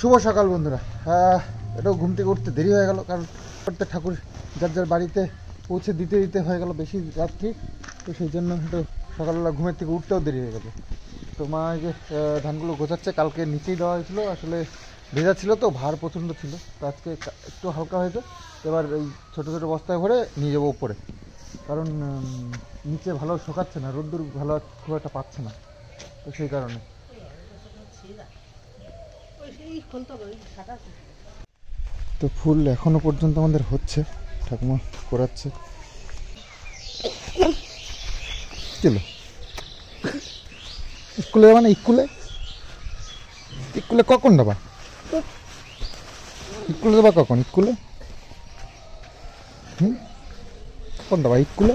শুভ সকাল বন্ধুরা। এটাও ঘুম থেকে উঠতে দেরি হয়ে গেল, কারণ প্রত্যেক ঠাকুর যার যার বাড়িতে পৌঁছে দিতে দিতে হয়ে গেল বেশি রাত্রি। তো সেই জন্য একটু সকালবেলা ঘুমের থেকে উঠতেও দেরি হয়ে গেল। তো মা যে ধানগুলো গোছাচ্ছে, কালকে নিচেই দেওয়া হয়েছিল, আসলে ভেজা ছিল তো, ভার প্রচণ্ড ছিল, তো আজকে একটু হালকা হয়েছে। এবার এই ছোটো ছোটো বস্তায় ভরে নিয়ে যাবো উপরে, কারণ নিচে ভালো শোকাচ্ছে না, রোদ্দুর ভালো খুব একটা পাচ্ছে না, তো সেই কারণে। তো ফুল এখনো পর্যন্ত আমাদের হচ্ছে, ঠাকুমা করাচ্ছে। চলো স্কুলে যাবা না? স্কুলে কখন যাবা? স্কুলে যাবা কখন? স্কুলে কখন যাবা স্কুলে?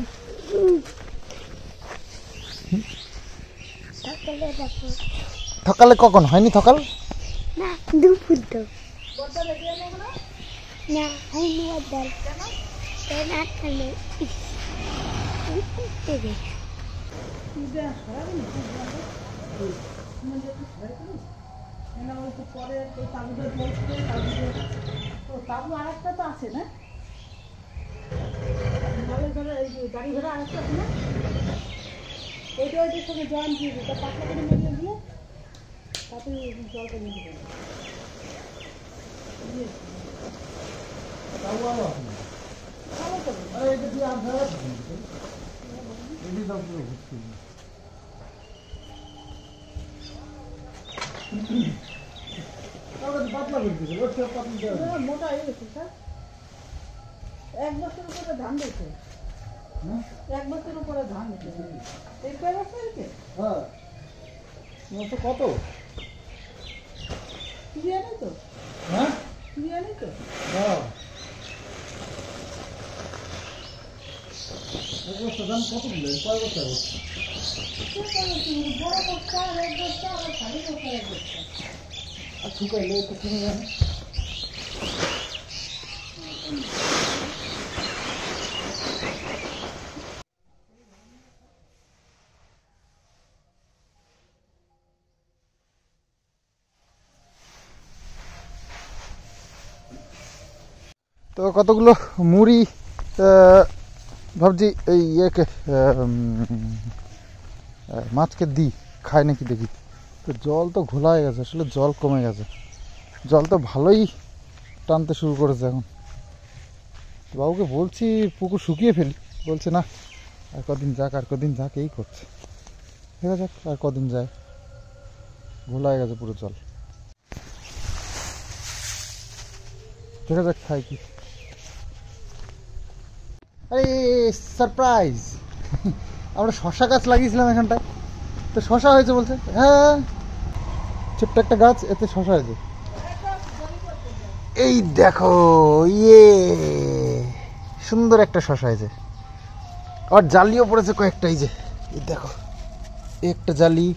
সকালে কখন হয়নি? সকাল না, দুপুর তো না হয়নি। তাবু আরেকটা তো আছে না, গাড়ি ঘোড়া আরেকটা আছে না, ওইটা ওইটার সঙ্গে জয়েন দিয়ে দিই, পাতলা করে মেরে দিয়ে তাতে জলটা নিয়ে দেবেন। মোটা হয়ে গেছে স্যার, 1 বছর উপরে ধান দিয়েছে, 1 বছর উপরে ধান দিয়েছে। এই কয় বছর হয়েছে? হ্যাঁ কত বিরিয়ানি তো, হ্যাঁ বিরিয়ানি তো দাম কত দিলেন? কয় বছর? বড় বস্তা আর 1 বস্তা আর খালি বস্তা 1 বস্তা। আর শুকাইলে তো কিনে যান। তো কতগুলো মুড়ি ভাবছি এই ইয়েকে মাছকে দিই, খায় নাকি দেখি। তো জল তো ঘোলা হয়ে গেছে, আসলে জল কমে গেছে, জল তো ভালোই টানতে শুরু করেছে এখন। বাবুকে বলছি পুকুর শুকিয়ে ফেলি, বলছে না আর কদিন যাক এই করছে। দেখা যাক আর কদিন যায়, ঘোলা হয়ে গেছে পুরো জল। দেখা যাক খাই কি। আরে সারপ্রাইজ, আমরা শশা গাছ লাগিয়েছিলাম এখানটায়, তো শশা হয়েছে বলছে। হ্যাঁ ছোট্ট একটা গাছ, এতে শশা হয়েছে। এই দেখো, ইয়ে সুন্দর একটা শশা হয়েছে। আর জালিও পড়েছে কয়েকটা, এই যে এই দেখো, একটা জালি,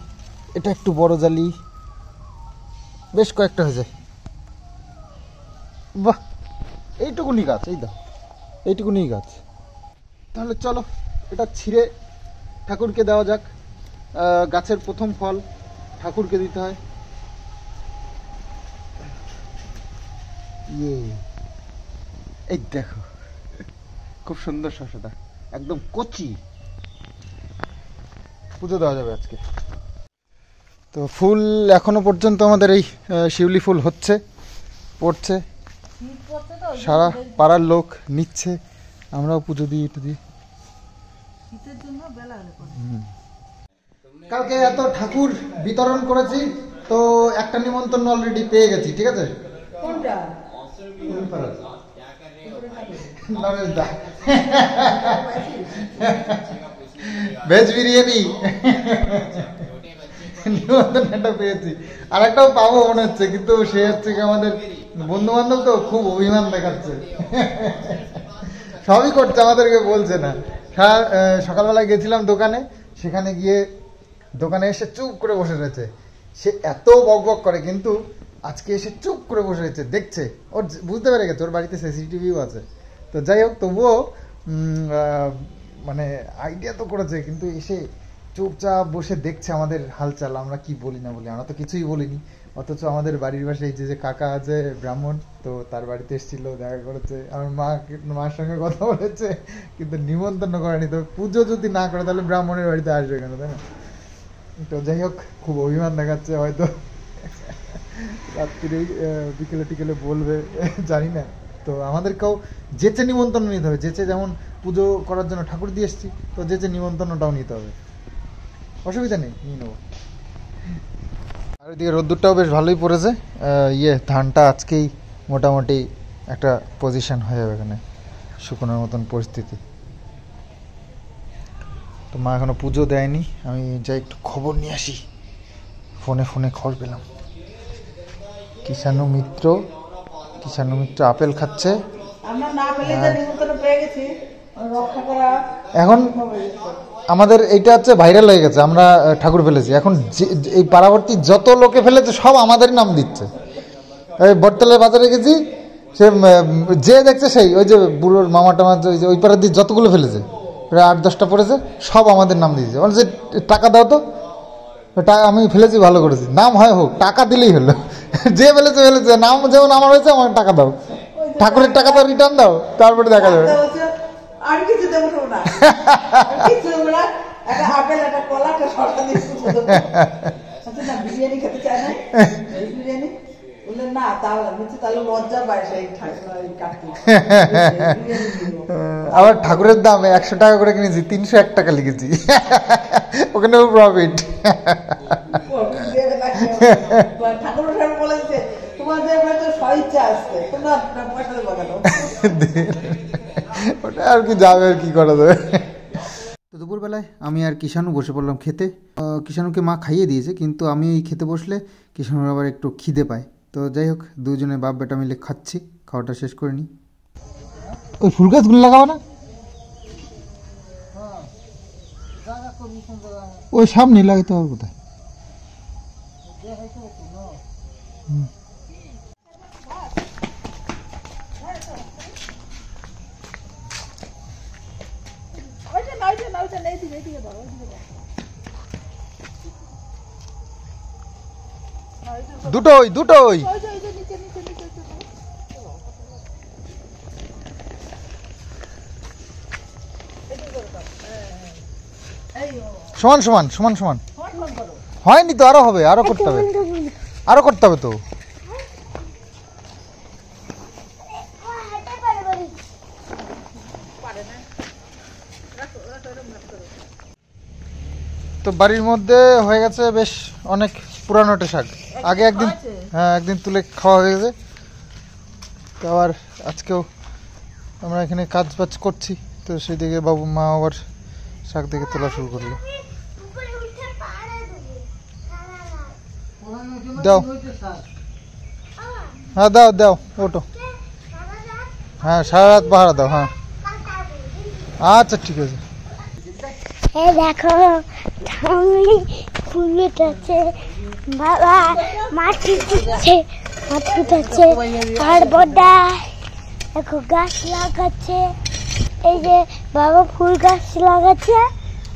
এটা একটু বড় জালি, বেশ কয়েকটা হয়েছে। বাহ, এইটুকুনি গাছ, এই দেখো এইটুকুনি গাছ। তাহলে চলো এটা ছিঁড়ে ঠাকুরকে দেওয়া যাক। গাছের প্রথম ফল ঠাকুরকে দিতে হয়। ইয়ে এই দেখো, খুব সুন্দর শসাটা, একদম কচি, পুজো দেওয়া যাবে আজকে। তো ফুল এখনো পর্যন্ত আমাদের এই শিউলি ফুল হচ্ছে, পড়ছে, সারা পাড়ার লোক নিচ্ছে, আমরাও পুজো দিই একটু দিই। কালকে এত ঠাকুর বিতরণ করেছি, তো একটা নিমন্ত্রণ অলরেডি পেয়ে গেছি, ঠিক আছে? কোনটা? ভেজ বিরিয়ানি নিমন্ত্রণটা পেয়েছি, আর একটাও পাবো মনে হচ্ছে, কিন্তু সে হচ্ছে কি আমাদের বন্ধু বান্ধব, তো খুব অভিমান দেখাচ্ছে, সবই করছে আমাদেরকে বলছে না। সকালবেলায় গেছিলাম দোকানে, সেখানে গিয়ে দোকানে এসে চুপ করে বসে রয়েছে। সে এত বক বক করে, কিন্তু আজকে এসে চুপ করে বসে রয়েছে, দেখছে, ওর বুঝতে পেরে গেছে ওর বাড়িতে সিসিটিভিও আছে। তো যাই হোক, তবুও মানে আইডিয়া তো করেছে, কিন্তু এসে চুপচাপ বসে দেখছে আমাদের হালচাল, আমরা কি বলি না বলি। আমরা তো কিছুই বলিনি, অথচ আমাদের বাড়ির পাশে এই যে কাকা আছে ব্রাহ্মণ, তো তার বাড়িতে এসেছিল, দেখা করেছে, আমার মার সঙ্গে কথা বলেছে, কিন্তু নিমন্ত্রণ করেনি। তো পুজো যদি না করে তাহলে ব্রাহ্মণের বাড়িতে আসবে কেন, তাই না? তো যাই হোক, খুব অভিমান দেখাচ্ছে, হয়তো রাত্রিরেই বিকেলে টিকেলে বলবে, জানি না। তো আমাদেরকেও যেচে নিমন্ত্রণ নিতে হবে, যেচে যেমন পুজো করার জন্য ঠাকুর দিয়ে এসছি, তো যেচে নিমন্ত্রণটাও নিতে হবে, অসুবিধা নেই, নিয়ে নেবো। আর ওইদিকে রোদ্দুরটাও বেশ ভালোই পড়েছে। ধানটা আজকেই মোটামুটি একটা পজিশন হয়ে যাবে, এখানে শুকনোর মতন পরিস্থিতি। তো মা এখনো পুজো দেয়নি, আমি যাই একটু খবর নিয়ে আসি। ফোনে খবর পেলাম কিষাণু মিত্র আপেল খাচ্ছে। আমরা না পেলে যে নিমন্ত্রণ পেয়ে গেছি, রক্ষা করা এখন আমাদের এইটা হচ্ছে ভাইরাল হয়ে গেছে, আমরা ঠাকুর ফেলেছি। এখন এই পাড়াবর্তী যত লোকে ফেলেছে সব আমাদেরই নাম দিচ্ছে। এই বটতলার বাজারে গেছি, সে যে দেখছে সেই ওই যে বুড়োর মামা টামা, ওই পাড়ার দিয়ে যতগুলো ফেলেছে, প্রায় 8-10টা পড়েছে, সব আমাদের নাম দিয়েছে। বলছে টাকা দাও তো, আমি ফেলেছি, ভালো করেছি, নাম হয় হোক, টাকা দিলেই হলো। যে ফেলেছে, নাম যেমন আমার হয়েছে, আমার টাকা দাও, ঠাকুরের টাকা তো রিটার্ন দাও, তারপরে দেখা যাবে। আর কিছু দেবো না, কিছু না, একটা আপেল, একটা কলা, একটা শসা দিয়ে না বিরিয়ানি খেতে চায় না, বিরিয়ানি বললেন না, তাহলে লজ্জা পায় সেই কাটতে। আবার ঠাকুরের দাম 100 টাকা করে কিনেছি, 301 টাকা লিখেছি, ওখানে প্রফিট। ঠাকুর বলেছে তোমাদের তো স্বইচ্ছা আসছে, তোমরা পয়সা দেবো কেন? ওটা আর কি যাবে, আর কি করা যাবে। তো দুপুরবেলায় আমি আর কিষাণু বসে পড়লাম খেতে। কিষাণুকে মা খাইয়ে দিয়েছে, কিন্তু আমি এই খেতে বসলে কিষাণুর আবার একটু খিদে পায়। তো যাই হোক, দুজনে বাপ বেটা মিলে খাচ্ছি, খাওয়াটা শেষ করে নিই। ওই ফুল গাছগুলো লাগাবো না, ওই সামনে লাগাইতে হবে কোথায়? দুটোই সমান হয়নি তো, আরো হবে, আরো করতে হবে তো। তো বাড়ির মধ্যে হয়ে গেছে বেশ অনেক পুরানোটে শাক। আগে একদিন তুলে খাওয়া হয়ে গেছে, তো আবার আজকেও আমরা এখানে কাজ বাজ করছি, তো সেই দিকে বাবু মা আবার শাক থেকে তোলা শুরু করলো। দাও, হ্যাঁ দাও ওটো, হ্যাঁ সারা রাত পাহারা দাও, হ্যাঁ আচ্ছা ঠিক আছে। এই দেখো আমি ফুল আছে, বাবা মাটি পুঁতছে আর বড়া দেখো গাছ লাগাচ্ছে। এই যে বাবা ফুল গাছ লাগাচ্ছে,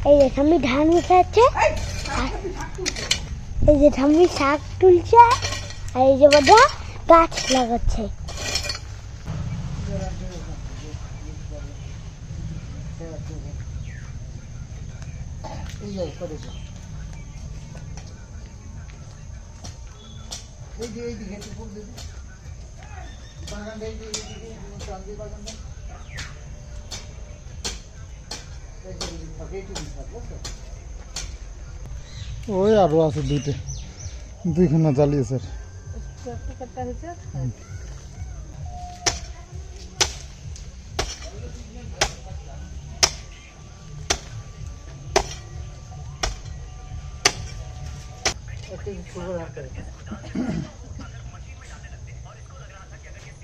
এই যে ঠাম্মি ধান উঠাচ্ছে, এই যে ঠাম্মি শাক তুলছে, আর এই যে বড়া গাছ লাগাচ্ছে। ওই আরো আছে দুইখানা জ্বালিয়েছে।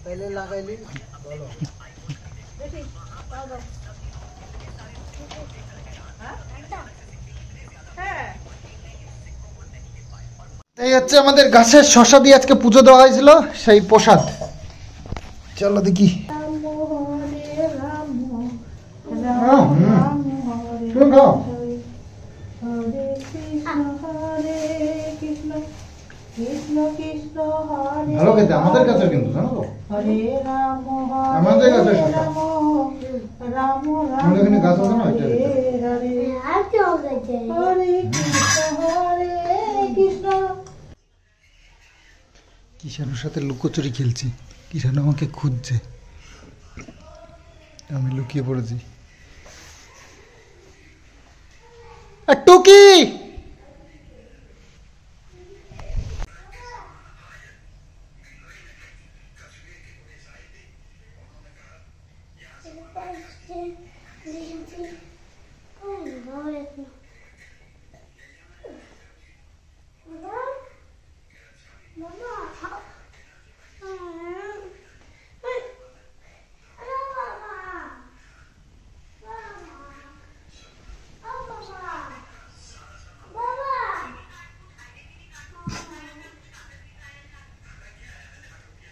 पहले लगाइली बोलो এই হচ্ছে আমাদের গাছের শসা দিয়ে আজকে পুজো দেওয়া হয়েছিল, সেই প্রসাদ। চলো দেখি, হরে কৃষ্ণ কৃষ্ণ কৃষ্ণ হরে ভালো খেতে আমাদের কাছে কিন্তু জানো তো হরে রাম আমাদের কাছে হরে শসা। রাম রাম রাম আমাদের এখানে গাছ আছে না, ওইটা হরে হরে আর কেউ গেছে হরে কৃষ্ণ কিষানুর সাথে লুকোচুরি খেলছি, কিষানু আমাকে খুঁজছে, আমি লুকিয়ে পড়েছি। টুকি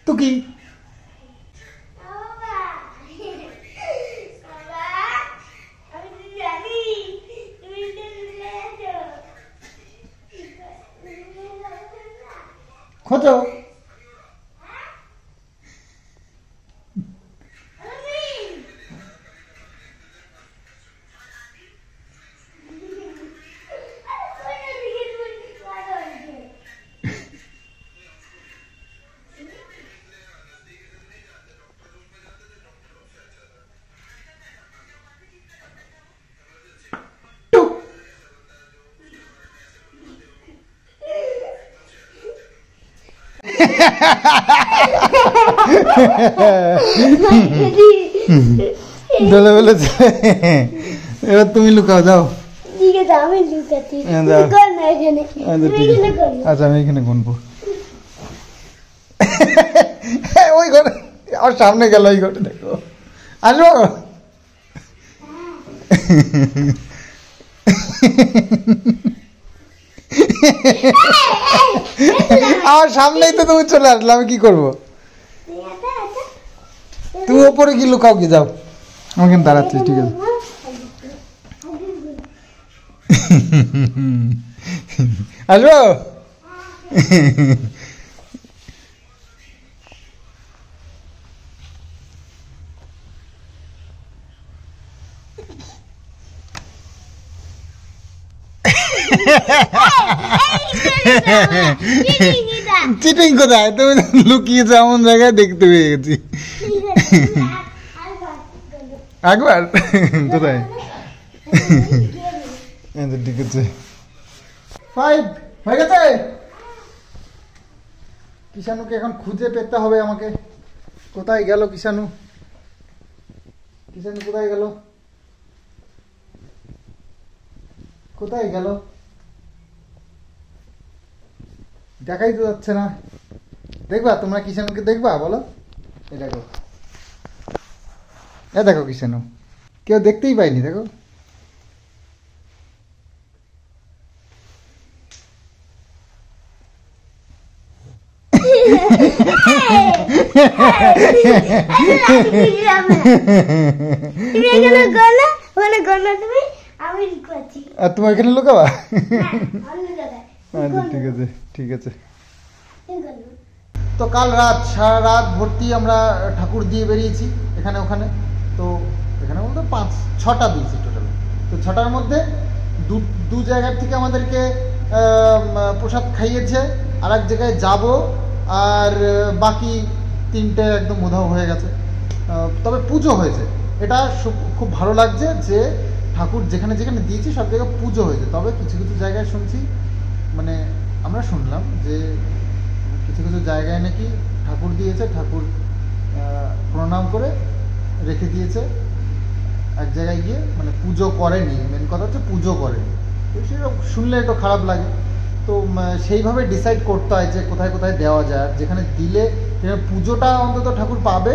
টুকি খোঁজো। দলে বলেছে এবার তুমি লুকাও, যাও। ঠিক আছে আমি লুকাচ্ছি হ্যাঁ, দাও। কর না এখানে আচ্ছা তুমি ঠিক এখানে আছে, কর না। আচ্ছা আমি এখানে গুনবো। ওই ঘরে আর সামনে গেল, ওই ঘরে দেখো, আসবো। আমার সামনেই তো তুমি চলে আসলে, আমি কি করবো? তুমি ওপরে কি লুকাও, কি যাও, আমি এখানে দাঁড়াচ্ছি, ঠিক আছে। আসবো। চিটিং কোথায়, তুমি লুকিয়েছো এমন জায়গায়, দেখতে পেয়ে গেছি একবার। কোথায়? ঠিক আছে, 5 হয়ে গেছে। কিষানুকে এখন খুঁজে পেতে হবে আমাকে। কোথায় গেল কিষানু? কিষানু কোথায় গেল? কোথায় গেল? দেখাই তো যাচ্ছে না। দেখবা তোমরা কিষানুকে, দেখবা বলো? এই দেখো, এ দেখো কিষানু, কেউ দেখতেই পাইনি, দেখো। তুমি এখানে গলা ওখানে গলা তুমি আমি লুকাচ্ছি আর তুমি এখানে লুকাবা? আমি লুকাচ্ছি আচ্ছা ঠিক আছে, ঠিক আছে। তো কাল রাত, সারা রাত ভর্তি আমরা ঠাকুর দিয়ে বেরিয়েছি এখানে ওখানে। তো এখানে বলতে 5-6টা দিয়েছি টোটাল। তো 6টার মধ্যে দু জায়গার থেকে আমাদেরকে প্রসাদ খাইয়েছে, আর এক জায়গায় যাব, আর বাকি 3টে একদম উধাও হয়ে গেছে। তবে পুজো হয়েছে, এটা খুব ভালো লাগছে যে ঠাকুর যেখানে যেখানে দিয়েছি সব জায়গায় পুজো হয়েছে। তবে কিছু কিছু জায়গায় শুনছি, মানে আমরা শুনলাম যে কিছু কিছু জায়গায় নাকি ঠাকুর দিয়েছে, ঠাকুর প্রণাম করে রেখে দিয়েছে, এক জায়গায় গিয়ে মানে পুজো করেনি। মেন কথা হচ্ছে পুজো করেনি। তো সেরকম শুনলে একটু খারাপ লাগে। তো সেইভাবে ডিসাইড করতে হয় যে কোথায় কোথায় দেওয়া যায়, আর যেখানে দিলে পুজোটা অন্তত ঠাকুর পাবে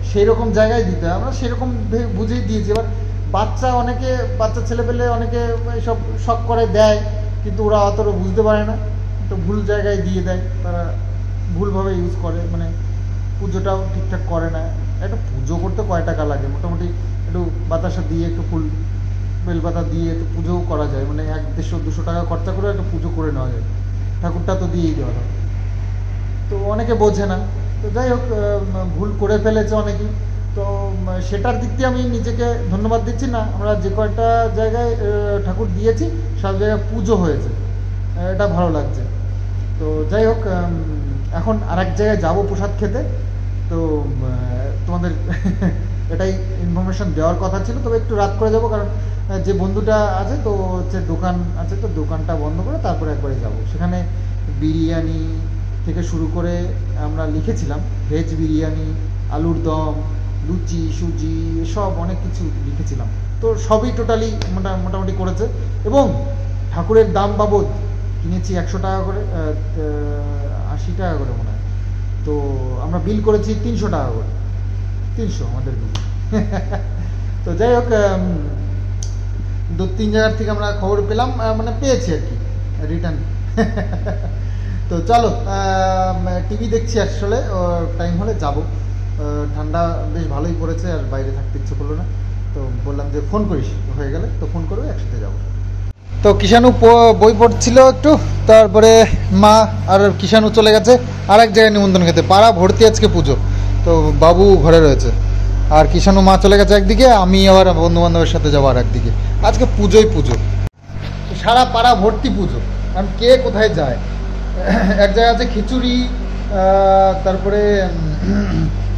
সেই রকম জায়গায় দিতে হয়। আমরা সেরকম বুঝেই দিয়েছি। এবার বাচ্চা ছেলেপেলে অনেকে সব শখ করে দেয়, কিন্তু ওরা অতটা বুঝতে পারে না, তো ভুল জায়গায় দিয়ে দেয়, তারা ভুলভাবে ইউজ করে, মানে পুজোটাও ঠিকঠাক করে না। একটা পুজো করতে কয় টাকা লাগে? মোটামুটি একটু বাতাসা দিয়ে একটু ফুল বেলপাতা দিয়ে তো পুজোও করা যায়, মানে 100-150-200 টাকা খরচা করে একটা পুজো করে নেওয়া যায়, ঠাকুরটা তো দিয়েই দেওয়া হয়। তো অনেকে বোঝে না, তো যাই হোক ভুল করে ফেলেছে অনেকেই। তো সেটার দিক দিয়ে আমি নিজেকে ধন্যবাদ দিচ্ছি না, আমরা যে কয়টা জায়গায় ঠাকুর দিয়েছি সব জায়গায় পুজো হয়েছে, এটা ভালো লাগছে। তো যাই হোক এখন আর এক জায়গায় যাবো প্রসাদ খেতে। তো তোমাদের এটাই ইনফরমেশন দেওয়ার কথা ছিল, তবে একটু রাত করে যাব, কারণ যে বন্ধুটা আছে তো হচ্ছে দোকান আছে, তো দোকানটা বন্ধ করে তারপরে একবারে যাব। সেখানে বিরিয়ানি থেকে শুরু করে আমরা লিখেছিলাম ভেজ বিরিয়ানি, আলুর দম, লুচি, সুজি, সব অনেক কিছু লিখেছিলাম। তো সবই টোটালি মোটামুটি করেছে, এবং ঠাকুরের দাম বাবদ কিনেছি 100 টাকা করে, 80 টাকা করে মনে হয়। তো আমরা বিল করেছি 300 টাকা করে, 300 আমাদের বিল। তো যাই হোক 2-3 জায়গার থেকে আমরা খবর পেলাম, মানে পেয়েছি আর কি রিটার্ন। তো চলো টিভি দেখছি, আসলে টাইম হলে যাব। ঠান্ডা বেশ ভালোই পড়েছে, আর বাইরে থাকতে ইচ্ছে করলো না, তো বললাম যে ফোন করিস, হয়ে গেলে তো ফোন করবে, একসাথে যাবো। তো কিষাণু বই পড়ছিল একটু, তারপরে মা আর কিষাণু চলে গেছে আর এক জায়গায় নিমন্ত্রণ খেতে, পাড়া ভর্তি আজকে পুজো। তো বাবু ঘরে রয়েছে, আর কিষাণু মা চলে গেছে একদিকে, আমি আবার বন্ধু বান্ধবের সাথে যাবো আর একদিকে। আজকে পুজোই পুজো, সারা পাড়া ভর্তি পুজো, কারণ কে কোথায় যায়। এক জায়গায় আছে খিচুড়ি, তারপরে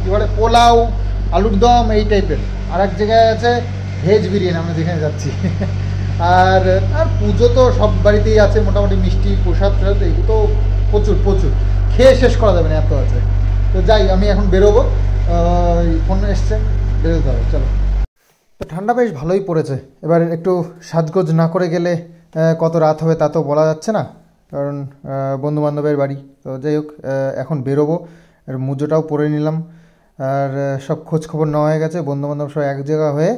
কী বলে পোলাও, আলুর দম, এই টাইপের। আর এক জায়গায় আছে ভেজ বিরিয়ানি, আমরা যেখানে যাচ্ছি। আর আর পুজো তো সব বাড়িতেই আছে মোটামুটি, মিষ্টি প্রসাদ এগুলো তো প্রচুর প্রচুর, খেয়ে শেষ করা যাবে না, এত আছে। তো যাই, আমি এখন বেরোবো, ফোন এসছে, বেরোতে হবে, চলো। তো ঠান্ডা বেশ ভালোই পড়েছে, এবার একটু সাজগোজ না করে গেলে কত রাত হবে তা তো বলা যাচ্ছে না, কারণ বন্ধুবান্ধবের বাড়ি। তো যাই হোক এখন বেরোবো, আর মুজোটাও পরে নিলাম, আর সব খোঁজ খবর নেওয়া হয়ে গেছে, বন্ধুবান্ধব সব এক জায়গা হয়ে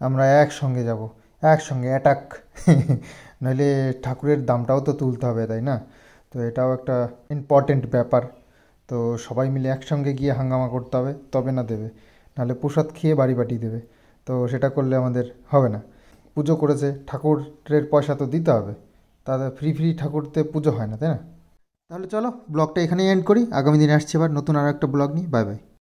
আমরা একসঙ্গে যাব, একসঙ্গে অ্যাটাক। নইলে ঠাকুরের দামটাও তো তুলতে হবে, তাই না? তো এটাও একটা ইম্পর্টেন্ট ব্যাপার। তো সবাই মিলে একসঙ্গে গিয়ে হাঙ্গামা করতে হবে, তবে না দেবে, নাহলে প্রসাদ খেয়ে বাড়ি পাঠিয়ে দেবে। তো সেটা করলে আমাদের হবে না। পুজো করেছে, ঠাকুরের পয়সা তো দিতে হবে, তাদের ফ্রি ঠাকুরতে পুজো হয় না, তাই না? তাহলে চলো ব্লগটা এখানেই এন্ড করি, আগামী দিনে আসছি আবার নতুন আর একটা ব্লগ নিয়ে। Bye bye.